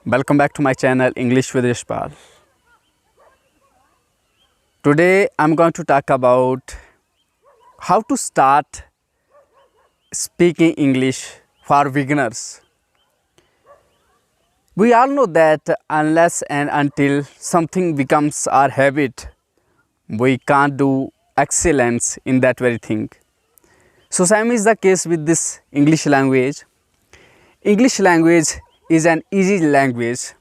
Welcome back to my channel English with Yashpal. Today I'm going to talk about how to start speaking English for beginners. We all know that unless and until something becomes our habit, we can't do excellence in that very thing. So same is the case with this English language. English language is an easy language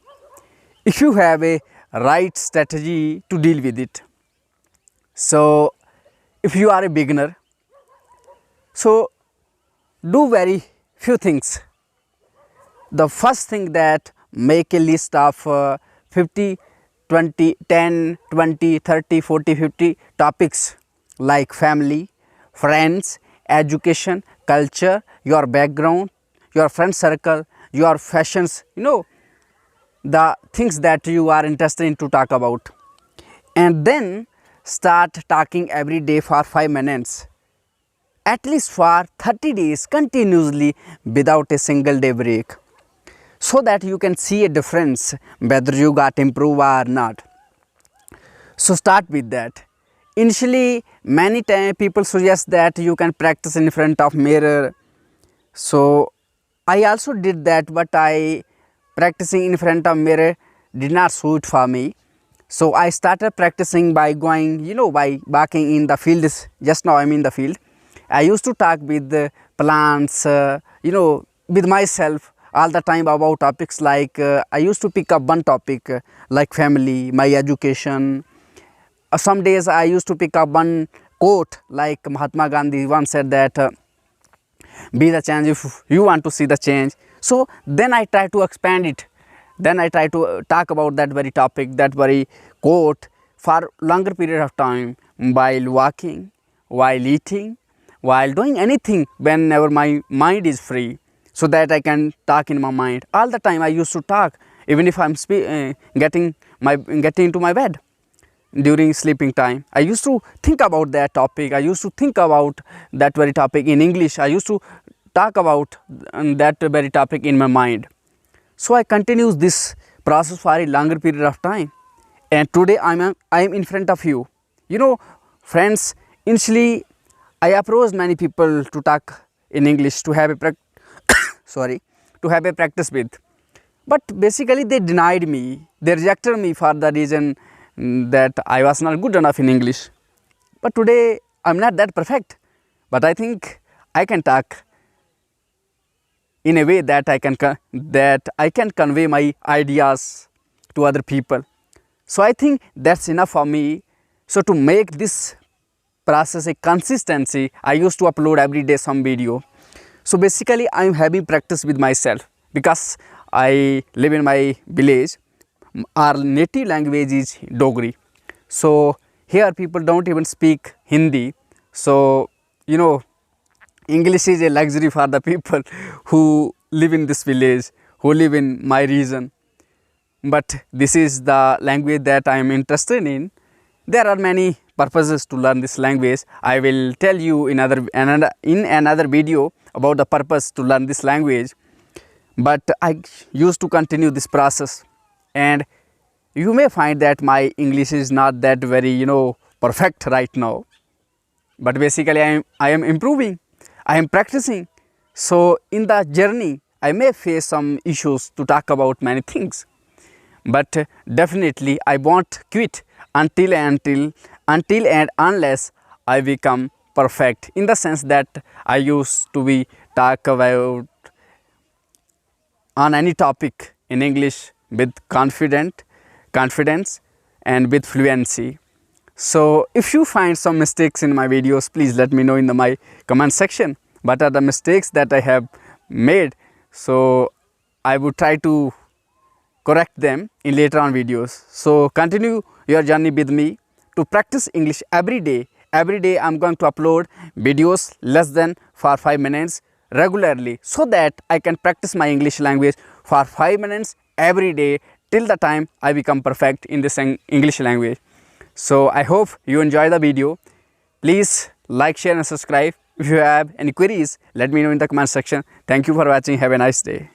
if you have a right strategy to deal with it. So if you are a beginner, so do very few things. The first thing, that make a list of 50, 20, 10, 20, 30, 40, 50 topics like family, friends, education, culture, your background, your friend circle, your fashions, the things that you are interested in to talk about. And then start talking every day for 5 minutes, at least for 30 days continuously without a single day break, so that you can see a difference whether you got improved or not. So start with that. Initially, many times people suggest that you can practice in front of mirror. So I also did that, but practicing in front of mirror did not suit for me. So I started practicing by going, by walking in the fields. Just now I'm in the field. I used to talk with the plants, with myself all the time about topics like, I used to pick up one topic like family, my education. Some days I used to pick up one quote like Mahatma Gandhi once said that, be the change if you want to see the change. So then I try to expand it. Then I try to talk about that very topic, that very quote for longer period of time, while walking, while eating, while doing anything, whenever my mind is free, so that I can talk in my mind. All the time I used to talk, even if I'm getting into my bed during sleeping time. I used to think about that topic. I used to think about that very topic in English. I used to talk about that very topic in my mind. So I continue this process for a longer period of time. And today I am in front of you. Friends, initially I approached many people to talk in English, to have a practice with. But basically they denied me. They rejected me for the reason that I was not good enough in English. But today I'm not that perfect. But I think I can talk in a way that I can convey my ideas to other people. So I think that's enough for me. So to make this process a consistency, I used to upload every day some video. So basically I am having practice with myself, because I live in my village. Our native language is Dogri. So here people don't even speak Hindi. So English is a luxury for the people who live in this village, who live in my region. But this is the language that I am interested in. There are many purposes to learn this language. I will tell you in another video about the purpose to learn this language. But I used to continue this process, and you may find that my English is not that very perfect right now. But basically I am improving. I am practicing. So in the journey I may face some issues to talk about many things. But definitely I won't quit until and unless I become perfect, in the sense that I used to be talk about on any topic in English with confidence and with fluency. So if you find some mistakes in my videos, please let me know in my comment section. What are the mistakes that I have made? So I would try to correct them in later on videos. So continue your journey with me to practice English every day. Every day I am going to upload videos less than for 5 minutes regularly, so that I can practice my English language for 5 minutes every day till the time I become perfect in this English language. So I hope you enjoy the video. Please like, share and subscribe. If you have any queries, let me know in the comment section. Thank you for watching. Have a nice day.